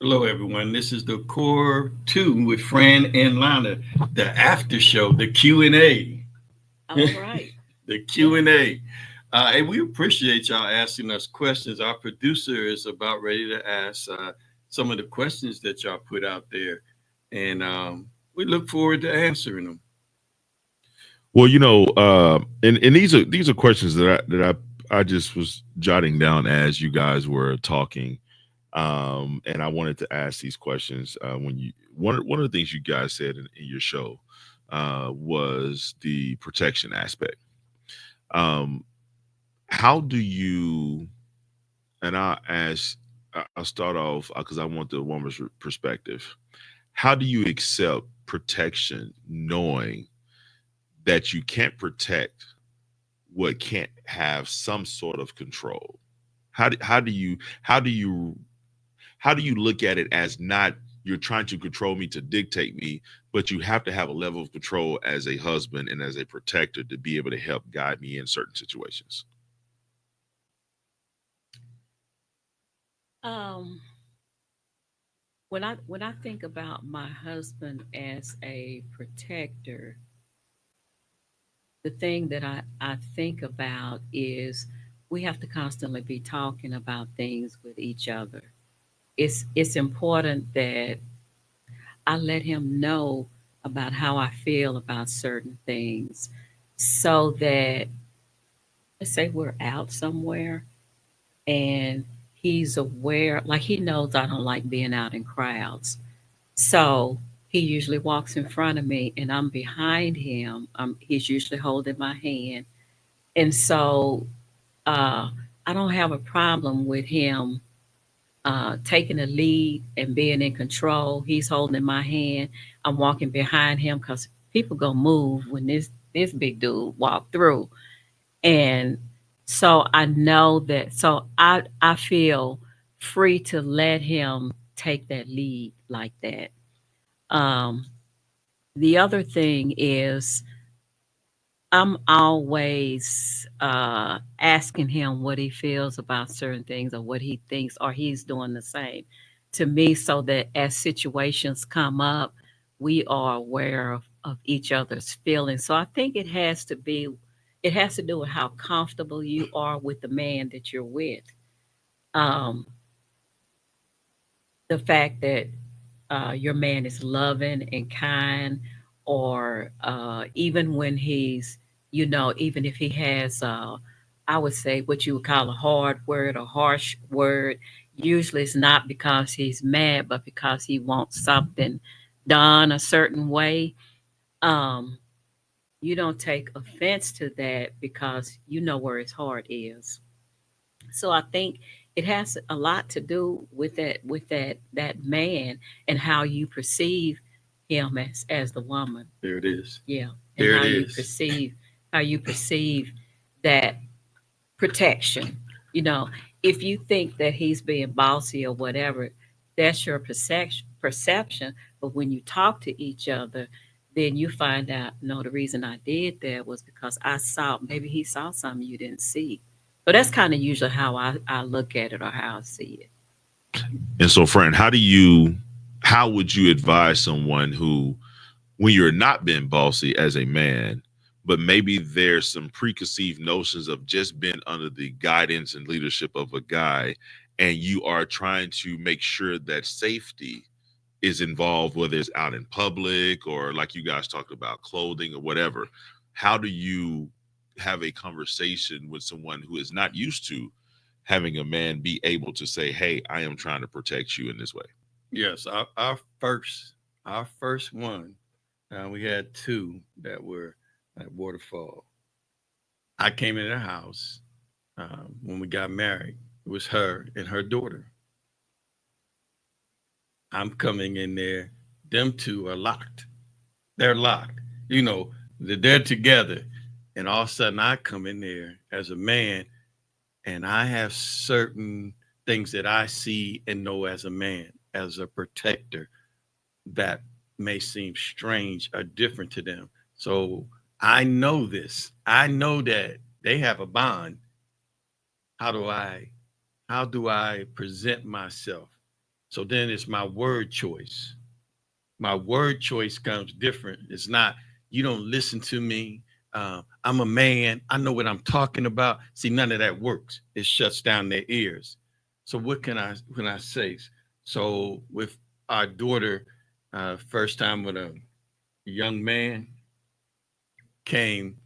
Hello, everyone. This is the Core 2 with Fran and Lana, the after show, the Q&A. All right. The Yeah. Q&A. And we appreciate y'all asking us questions. Our producer is about ready to ask some of the questions that y'all put out there. And we look forward to answering them. Well, and these are questions that I just was jotting down as you guys were talking, and I wanted to ask these questions when you one of the things you guys said in your show was the protection aspect. Um, how do you and I'll start off because I want the woman's perspective. How do you accept protection knowing that you can't protect what can't have some sort of control? How do you look at it as not you're trying to control me to dictate me, but you have to have a level of control as a husband and as a protector to be able to help guide me in certain situations? Um, when I think about my husband as a protector, the thing that I think about is we have to constantly be talking about things with each other. It's important that I let him know about how I feel about certain things so that let's say we're out somewhere and he's aware, like he knows I don't like being out in crowds. So he usually walks in front of me and I'm behind him. He's usually holding my hand. And so uh, I don't have a problem with him taking the lead and being in control. He's holding my hand. I'm walking behind him because people gonna move when this big dude walk through. And so I know that. So I feel free to let him take that lead like that. Um, the other thing is I'm always asking him what he feels about certain things or what he thinks, or he's doing the same to me, so that as situations come up, we are aware of each other's feelings. So I think it has to do with how comfortable you are with the man that you're with. Um, the fact that your man is loving and kind, or even when he's, even if he has, I would say, what you would call a hard word or harsh word, usually it's not because he's mad, but because he wants something done a certain way. Um, you don't take offense to that because you know where his heart is. So I think it has a lot to do with that man and how you perceive him as the woman. There it is. Yeah, and There it is. how you perceive that protection. You know, if you think that he's being bossy or whatever, that's your perception. But when you talk to each other, then you find out, no, the reason I did that was because I saw, maybe he saw something you didn't see. So that's kind of usually how I look at it or how I see it. And so, friend, how would you advise someone who, when you're not being bossy as a man, but maybe there's some preconceived notions of just being under the guidance and leadership of a guy, and you are trying to make sure that safety is involved, whether it's out in public or like you guys talked about clothing or whatever. How do you have a conversation with someone who is not used to having a man be able to say, hey, I am trying to protect you in this way? Yes, our first one, we had two that were at Waterfall. I came in the house when we got married. It was her and her daughter. I'm coming in there. Them two are locked. They're locked. You know, they're together. And all of a sudden, I come in there as a man and I have certain things that I see and know as a man, as a protector, that may seem strange or different to them. So I know this. I know that they have a bond. How do I how do I present myself? So then it's my word choice. My word choice comes different. It's not, you don't listen to me. I'm a man. I know what I'm talking about. See, none of that works. It shuts down their ears. So what can I say? So with our daughter, first time with a young man came,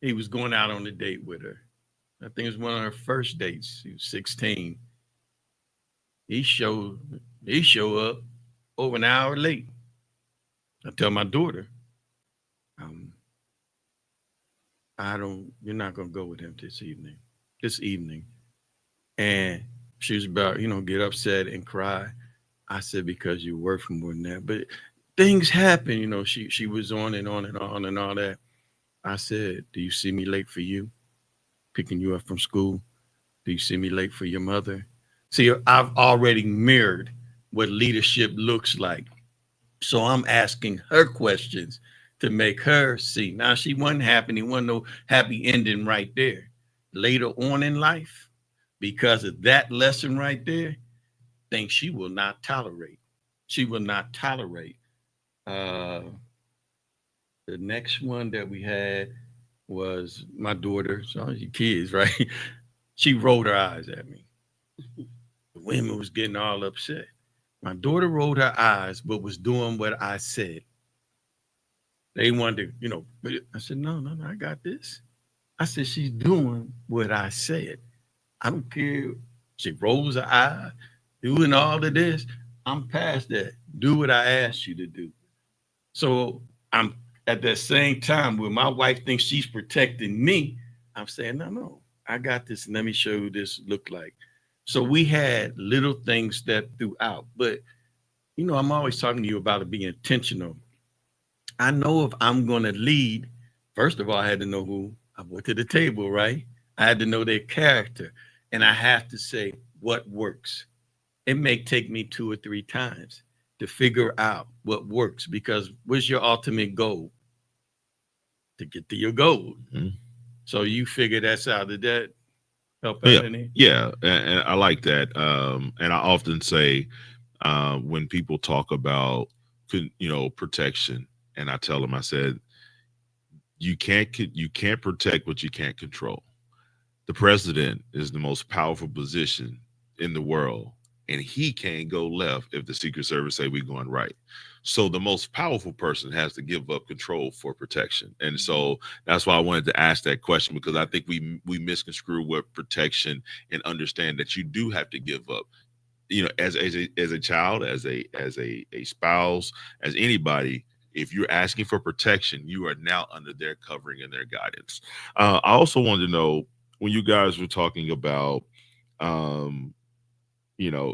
he was going out on a date with her. I think it was one of her first dates. He was 16. He showed he showed up over an hour late. I tell my daughter, um, I don't. You're not gonna go with him this evening. This evening, and she was about, get upset and cry. I said because you're worth more than that. But things happen. She was on and on and on and all that. I said, do you see me late for you, picking you up from school? Do you see me late for your mother? See, I've already mirrored what leadership looks like. So I'm asking her questions to make her see. Now she wasn't happy. There wasn't no happy ending right there. Later on in life, because of that lesson right there, things she will not tolerate. She will not tolerate. Uh, the next one that we had was my daughter. So your kids, right? She rolled her eyes at me. The women was getting all upset. My daughter rolled her eyes, but was doing what I said. They wanted to, but I said, no, no, no, I got this. I said, she's doing what I said. I don't care. She rolls her eye, doing all of this. I'm past that. Do what I asked you to do. So I'm at that same time when my wife thinks she's protecting me, I'm saying, no, no, I got this. And let me show you this look like. So we had little things that throughout. But, I'm always talking to you about it being intentional. I know if I'm going to lead, first of all, I had to know who I went to the table, right? I had to know their character. And I have to say what works. It may take me 2 or 3 times to figure out what works because what's your ultimate goal? To get to your goal. Mhm. So you figure that's out. Did that help Yeah, out any? yeah, and I like that. And I often say when people talk about protection, and I tell them, I said, you can't protect what you can't control. The president is the most powerful position in the world, and he can't go left if the Secret Service say we're going right. So the most powerful person has to give up control for protection, and so that's why I wanted to ask that question, because I think we misconstrue what protection, and understand that you do have to give up. As a child, as a spouse, as anybody, if you're asking for protection, you are now under their covering and their guidance. I also wanted to know, when you guys were talking about um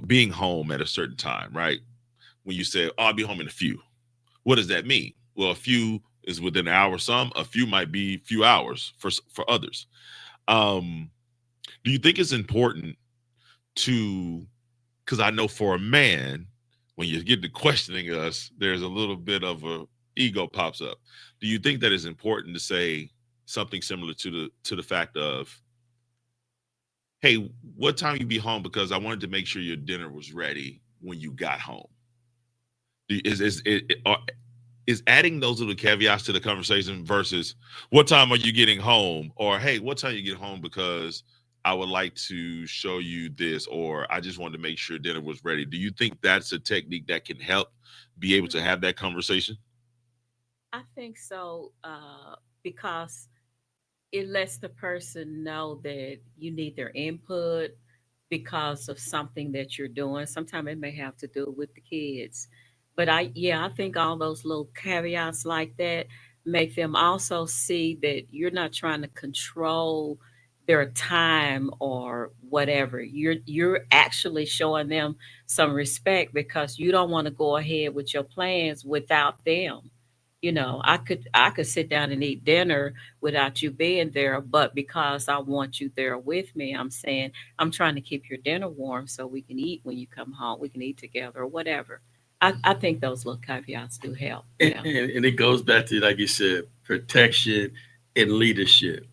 being home at a certain time, right? When you said, oh, I'll be home in a few, what does that mean? Well, a few is within an hour. Some, a few might be few hours for others. um do you think it's important to, because I know for a man, when you get to questioning us, there's a little bit of a ego pops up. Do you think that it's important to say something similar to the fact of, hey, what time you be home? Because I wanted to make sure your dinner was ready when you got home. Is adding those little caveats to the conversation versus what time are you getting home, or hey, what time you get home, because I would like to show you this, or I just wanted to make sure dinner was ready. Do you think that's a technique that can help be able to have that conversation? I think so, because it lets the person know that you need their input because of something that you're doing. Sometimes it may have to do with the kids. But I think all those little caveats like that make them also see that you're not trying to control their time or whatever. You're actually showing them some respect because you don't want to go ahead with your plans without them. I could sit down and eat dinner without you being there, but because I want you there with me, I'm saying I'm trying to keep your dinner warm so we can eat when you come home. We can eat together or whatever. I think those little caveats do help. And, Yeah. and it goes back to, like you said, protection and leadership.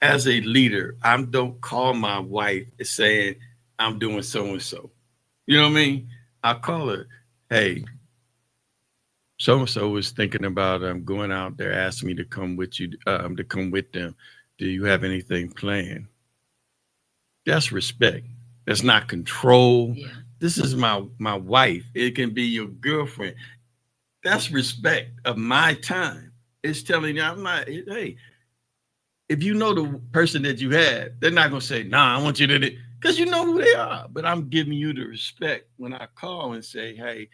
As a leader, I don't call my wife saying I'm doing so and so. You know what I mean? I call her, hey, so and so was thinking about going out there, asked me to come with you, to come with them. Do you have anything planned? That's respect. That's not control. Yeah. This is my wife. It can be your girlfriend. That's respect of my time. It's telling you I'm not. Hey, if you know the person that you had, they're not gonna say, "Nah, I want you to," because you know who they are. But I'm giving you the respect when I call and say, "Hey,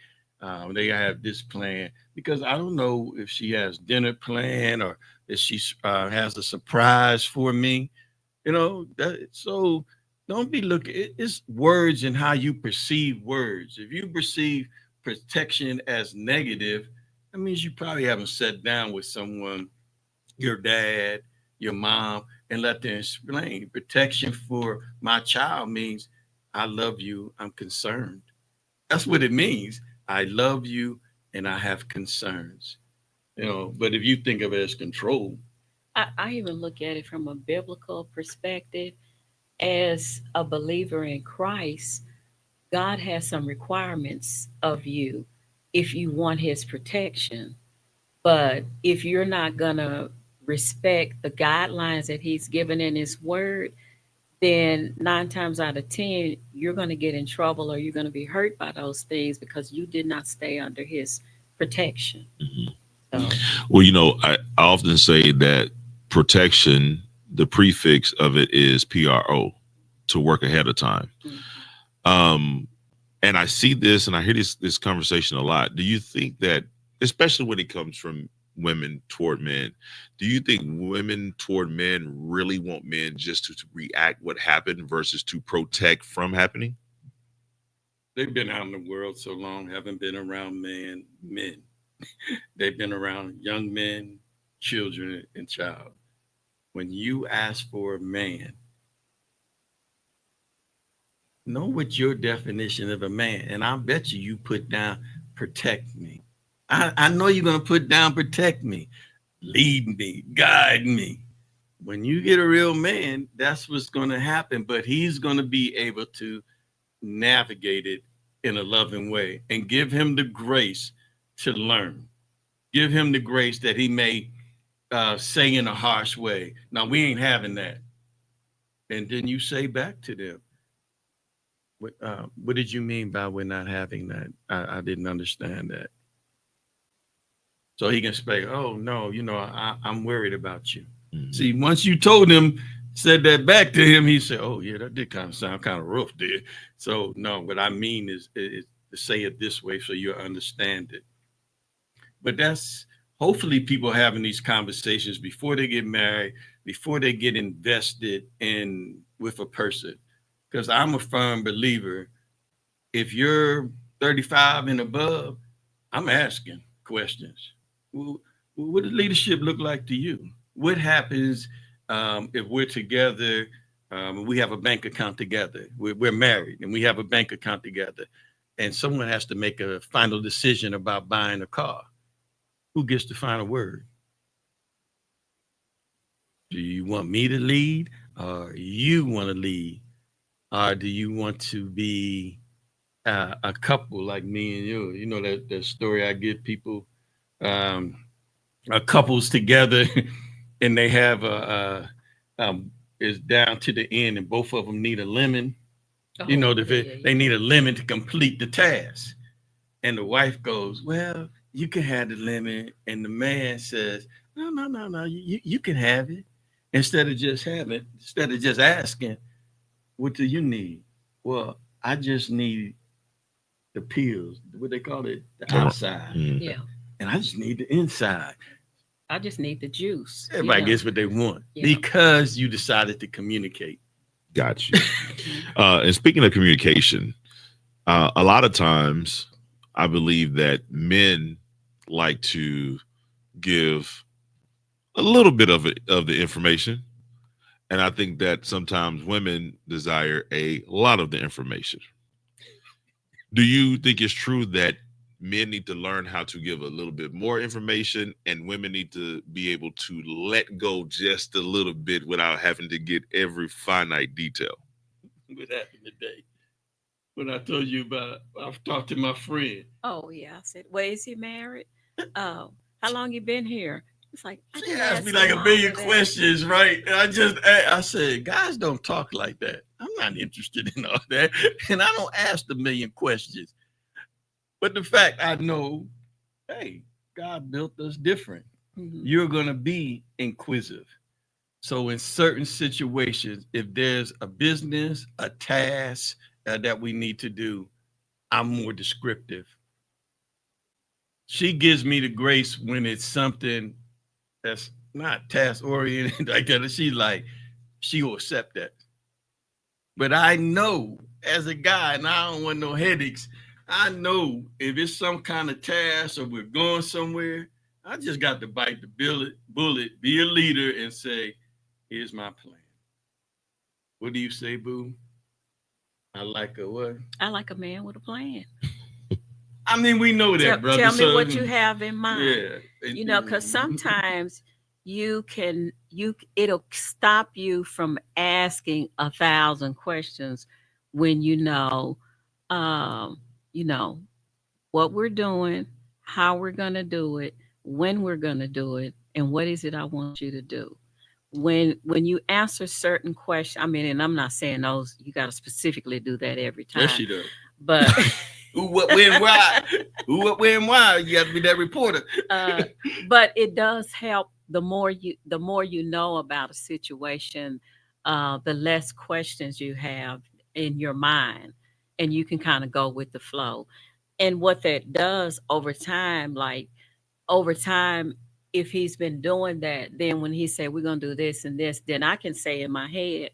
they have this plan," because I don't know if she has dinner plan or if she has a surprise for me. So don't be looking. It's words and how you perceive words. If you perceive protection as negative, that means you probably haven't sat down with someone, your dad, your mom, and let them explain. Protection for my child means I love you, I'm concerned. That's what it means. I love you and I have concerns. But if you think of it as control, I even look at it from a biblical perspective. As a believer in Christ, God has some requirements of you if you want his protection. But if you're not going to respect the guidelines that he's given in his word, then 9 times out of 10, you're going to get in trouble or you're going to be hurt by those things because you did not stay under his protection. Mhm. So, Well, I often say that protection, the prefix of it is PRO, to work ahead of time. mhm. Um, and I see this and I hear this conversation a lot. Do you think that, especially when it comes from women toward men, do you think women toward men really want men just to react what happened versus to protect from happening? they've been out in the world so long, haven't been around men. They've been around young men, children, and child. When you ask for a man, know what your definition of a man, and I bet you put down protect me. I know you're gonna put down protect me, lead me, guide me. When you get a real man, that's what's gonna happen. But he's gonna be able to navigate it in a loving way and give him the grace to learn. Give him the grace that he may say in a harsh way. Now we ain't having that. And then you say back to them, what did you mean by we're not having that? I didn't understand that. So he can say, oh no, I'm worried about you. Mhm. See, once you told him, said that back to him, he said, oh yeah, that did kind of sound kind of rough, did. So no, what I mean is to say it this way so you understand it. But that's hopefully people having these conversations before they get married, before they get invested in with a person. Because I'm a firm believer, if you're 35 and above, I'm asking questions. Well, what does leadership look like to you? What happens if we're together? We have a bank account together. We're married and we have a bank account together. And someone has to make a final decision about buying a car. Who gets the final word? Do you want me to lead or you want to lead? Or do you want to be a couple like me and you? You know that story I give people, um, couples together and they have is down to the end and both of them need a lemon. Oh, yeah, yeah, They yeah. need a lemon to complete the task. And the wife goes, well, you can have the lemon. And the man says, no, no, no, no, you can have it. Instead of just asking, what do you need? Well, I just need the peels, what they call it, the outside. Mhm. Yeah. And I just need the inside. I just need the juice, Everybody gets what they want Yeah. because you decided to communicate. Got you. Mhm. And speaking of communication, a lot of times I believe that men like to give a little bit of the information, and I think that sometimes women desire a lot of the information. Do you think it's true that men need to learn how to give a little bit more information and women need to be able to let go just a little bit without having to get every finite detail? What happened today? when I told you about, I've talked to my friend. Oh yeah, I said, well, is he married? Oh, how long you been here? It's like I She didn't asked me ask like him a all million of that. questions, right? And I said, guys don't talk like that. I'm not interested in all that. And I don't ask the million questions. But the fact I know, hey, God built us different. Hmm. You're going to be inquisitive. So, in certain situations, if there's a business, a task that we need to do, I'm more descriptive. She gives me the grace when it's something that's not task oriented like that. She's like, she will accept that. But I know as a guy, and I don't want no headaches. I know if it's some kind of task or we're going somewhere, I just got to bite the bullet, be a leader, and say, "Here's my plan." What do you say, Boo? I like a what? I like a man with a plan. I mean, we know Tell that, brother. tell me So what you have in mind. yeah, Because sometimes it'll stop you from asking 1,000 questions when um, you know what we're doing, how we're gonna do it, when we're gonna do it, and what is it I want you to do. When you answer certain questions, I mean, and I'm not saying those you got to specifically do that every yes, time, she does. but Who, what, when, why? Who, what, when, why? You got to be that reporter. uh, but it does help. The more you know about a situation, the less questions you have in your mind, and you can kind of go with the flow. And what that does over time, if he's been doing that, then when he said we're gonna do this and this, then I can say in my head,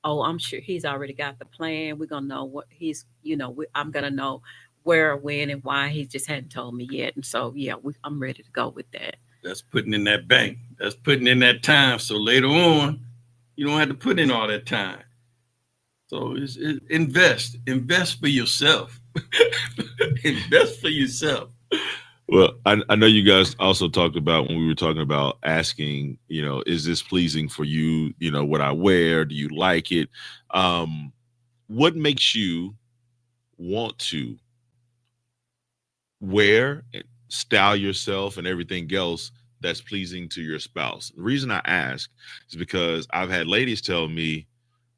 oh, I'm sure he's already got the plan. We're gonna know what I'm gonna know where, when, and why. He just hadn't told me yet, and so yeah, I'm ready to go with that. That's putting in that bank. That's putting in that time. So later on, you don't have to put in all that time. So invest for yourself. Invest for yourself. Well, I know you guys also talked about when we were talking about asking, is this pleasing for you? What I wear, do you like it? Um, what makes you want to wear and style yourself and everything else that's pleasing to your spouse? The reason I ask is because I've had ladies tell me,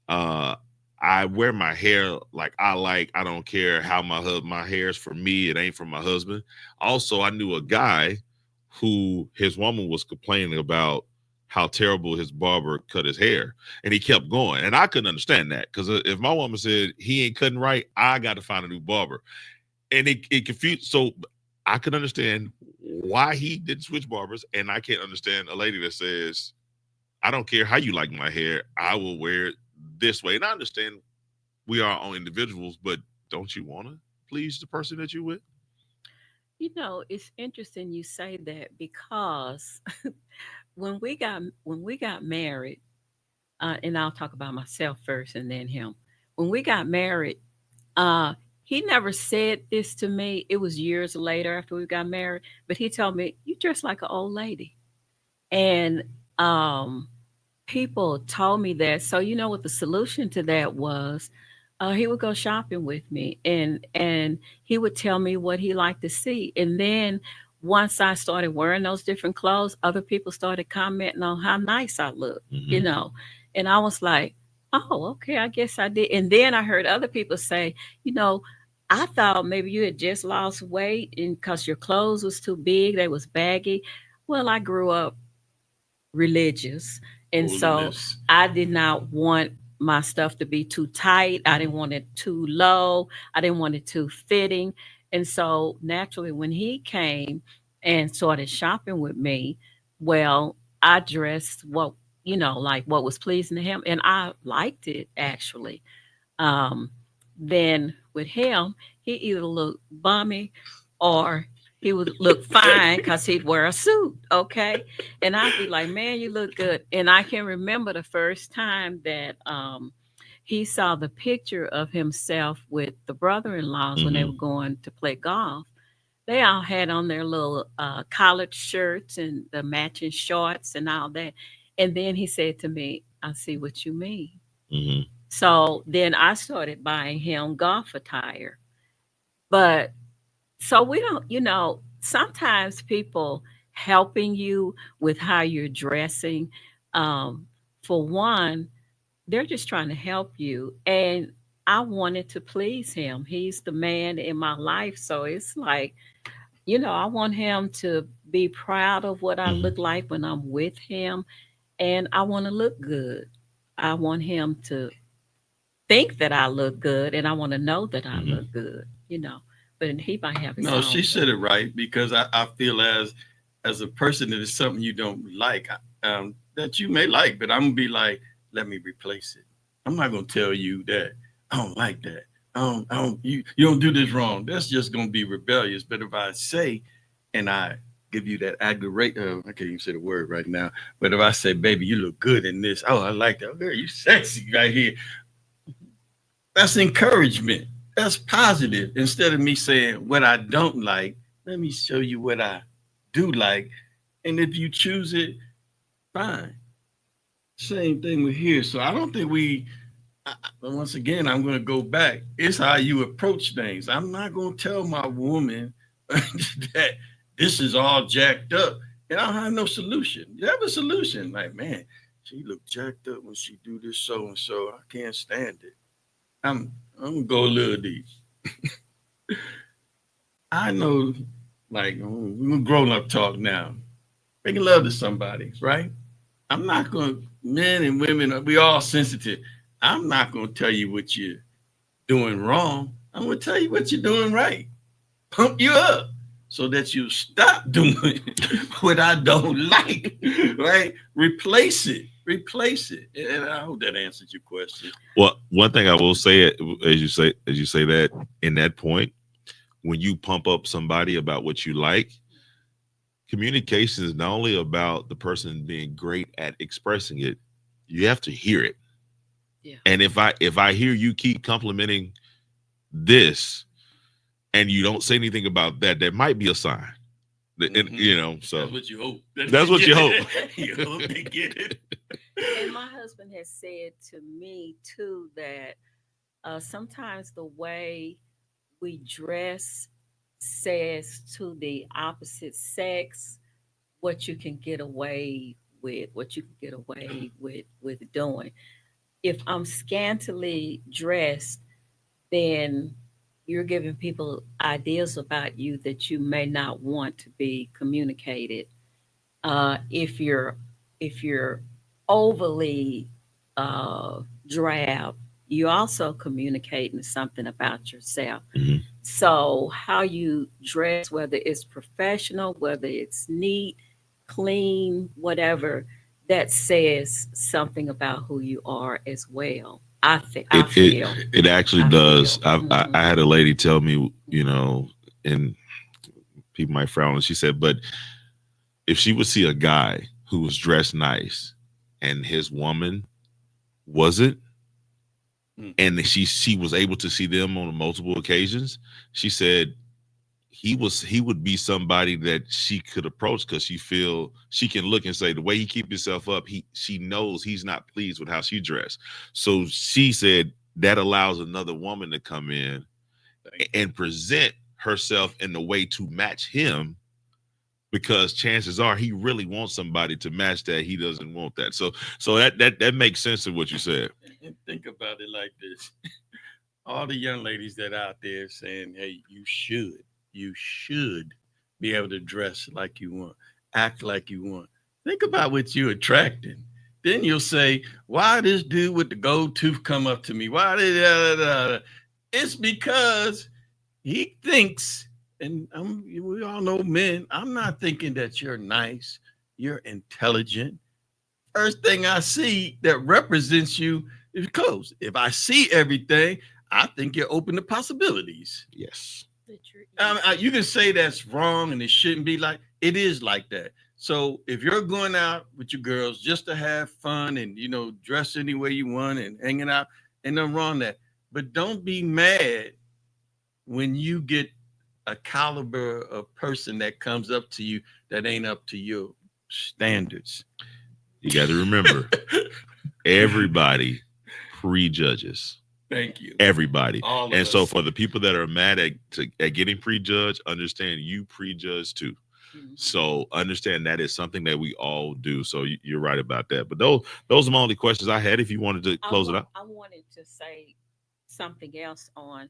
uh, I wear my hair like I like. I don't care how my hair is for me. It ain't for my husband. Also, I knew a guy who his woman was complaining about how terrible his barber cut his hair, and he kept going. And I couldn't understand that because if my woman said he ain't cutting right, I got to find a new barber, and it confused. So I could understand why he didn't switch barbers, and I can't understand a lady that says, I don't care how you like my hair, I will wear it this way. And I understand we are our own individuals, but don't you want to please the person that you with? It's interesting you say that because when we got married, and I'll talk about myself first and then him. When we got married, uh, he never said this to me. It was years later after we got married, but he told me, "You dress like an old lady," and um, people told me that. So you know what the solution to that was? He would go shopping with me, and he would tell me what he liked to see. And then once I started wearing those different clothes, other people started commenting on how nice I looked, you Hmm. know. And I was like, oh, okay, I guess I did. And then I heard other people say, you know, I thought maybe you had just lost weight and because your clothes was too big, they was baggy. Well, I grew up religious. And so Holiness. I did not want my stuff to be too tight. I didn't want it too low. I didn't want it too fitting. And so naturally, when he came and started shopping with me, well, I dressed like what was pleasing to him. And I liked it actually. Um, then with him, he either looked bummy or he would look fine because he'd wear a suit. Okay. And I'd be like, man, you look good. And I can remember the first time that he saw the picture of himself with the brother in laws when they were Hmm. going to play golf. They all had on their little collared shirts and the matching shorts and all that. And then he said to me, I see what you mean. Hmm. So then I started buying him golf attire. But so we don't, sometimes people helping you with how you're dressing, um, for one, they're just trying to help you. And I wanted to please him. He's the man in my life. So it's like, I want him to be proud of what I Mhm. look like when I'm with him. And I want to look good. I want him to think that I look good and I want to know that I Mhm. look good. But he might have his No, own. she said it right because I feel as a person that is something you don't like, that you may like, but I'm gonna be like, let me replace it. I'm not gonna tell you that I don't like that. You don't do this wrong. That's just gonna be rebellious. But if I say, and I give you that aggravate, I can't even say the word right now. But if I say, baby, you look good in this. Oh, I like that. Oh, girl, you sexy right here. That's encouragement. That's positive. Instead of me saying what I don't like, let me show you what I do like. And if you choose it, fine. Same thing with here. So I don't think once again, I'm going to go back. It's how you approach things. I'm not going to tell my woman that this is all jacked up and I don't have no solution. You have a solution. Like, man, she look jacked up when she do this so and so. I can't stand it. I'm I'm gonna go a little deep. I know, like we're grown up talk now. Making love to somebody, right? I'm not gonna. Men and women, we all sensitive. I'm not gonna tell you what you're doing wrong. I'm gonna tell you what you're doing right. Pump you up so that you stop doing what I don't like. Right? Replace it. Replace it. And I hope that answered your question. Well, one thing I will say, as you say that in that point, when you pump up somebody about what you like, communication is not only about the person being great at expressing it, you have to hear it. Yeah. And if I hear you keep complimenting this and you don't say anything about that, there might be a sign. And, Mhm. so That's what you hope. that's what you hope. You hope they get it. And my husband has said to me too that sometimes the way we dress says to the opposite sex what you can get away with, what you can get away with doing. If I'm scantily dressed, then you're giving people ideas about you that you may not want to be communicated. If you're overly uh, drab, you're also communicating something about yourself. Mhm. So how you dress, whether it's professional, whether it's neat, clean, whatever, that says something about who you are as well. I think I It it feel. it actually I does. feel. I had a lady tell me, and people might frown. And she said, but if she would see a guy who was dressed nice and his woman wasn't, Mm. and she was able to see them on multiple occasions, she said he would be somebody that she could approach because she can look and say the way he keep himself up, she knows he's not pleased with how she dressed. So she said that allows another woman to come in and present herself in a way to match him, because chances are he really wants somebody to match that. He doesn't want that. So that makes sense of what you said. And think about it like this. All the young ladies that out there saying, hey, you should be able to dress like you want, act like you want. Think about what you're attracting. Then you'll say, why this dude with the gold tooth come up to me? Why did it's because he thinks, and we all know men, I'm not thinking that you're nice, you're intelligent. First thing I see that represents you is clothes. If I see everything, I think you're open to possibilities. Yes. That you're easy. You can say that's wrong and it shouldn't be like it is like that. So if you're going out with your girls just to have fun and dress any way you want and hanging out, ain't nothing wrong with that. But don't be mad when you get a caliber of person that comes up to you that ain't up to your standards. You got to remember, everybody prejudges. Thank you. Everybody. All of And so us. for the people that are mad at getting prejudged, understand you prejudge too. Mhm. So understand that is something that we all do. So you're right about that. But those are my only questions I had. If you wanted to close it out. I wanted to say something else on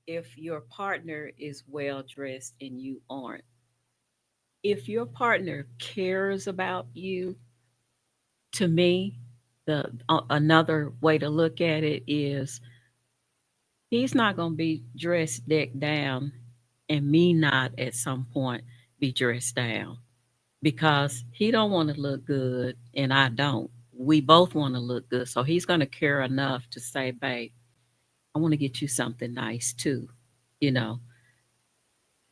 if your partner is well dressed and you aren't. If your partner cares about you, to me, the another way to look at it is he's not going to be dressed decked down and me not at some point be dressed down because he don't want to look good and I don't. We both want to look good. So he's going to care enough to say, babe, I want to get you something nice too. You know,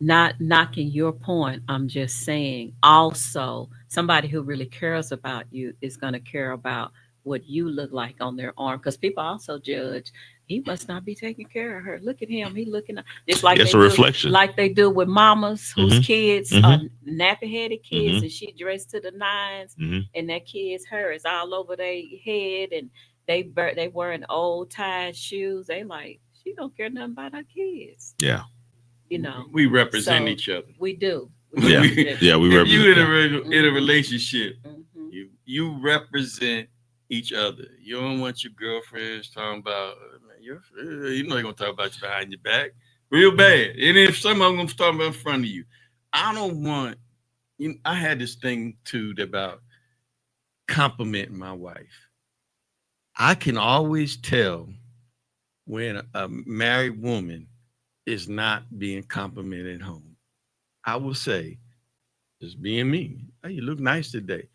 not knocking your point. I'm just saying also somebody who really cares about you is going to care about what you look like on their arm because people also judge he must not be taking care of her. Look at him. He looking just It's a reflection. like they do with mamas whose Hmm. kids are Hmm. nappy headed kids Hmm. and she dressed to the nines Hmm. and that kid's hair is all over their head and they wearing old tied shoes. They like she don't care nothing about her kids, Yeah. you know. We represent So each other. we do. We Yeah. represent Yeah. each We If other. you represent. in a Mhm. relationship, Mhm. you represent each other. You don't want your girlfriends talking about man, you know they're gonna talk about you behind your back real bad. And if some of them gonna talk about in front of you, I don't want you. I had this thing too about complimenting my wife. I can always tell when a married woman is not being complimented at home. I will say, just being me. Hey, you look nice today.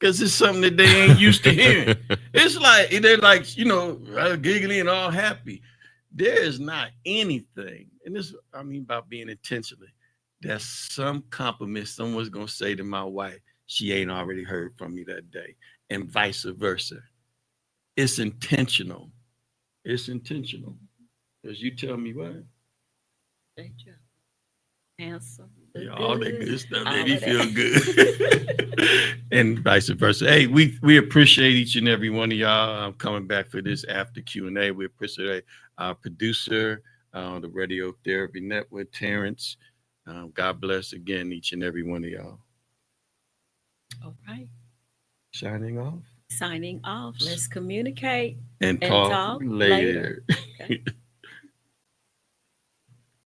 Because it's something that they ain't used to hearing. It's like they're like, giggly and all happy. There is not anything, and this I mean about being intentionally. There's some compliment someone's gonna say to my wife she ain't already heard from me that day, and vice versa. It's intentional. It's intentional. Because you tell me what? Thank you. Handsome. Yeah, Look all that good. good stuff made All me of feel that. good. And vice versa. Hey, we appreciate each and every one of y'all coming back for this after Q&A. We appreciate our producer, the Radio Therapy Network, Terrence. God bless again each and every one of y'all. All right. Signing off Signing off. Let's communicate and and talk talk later. later. Okay.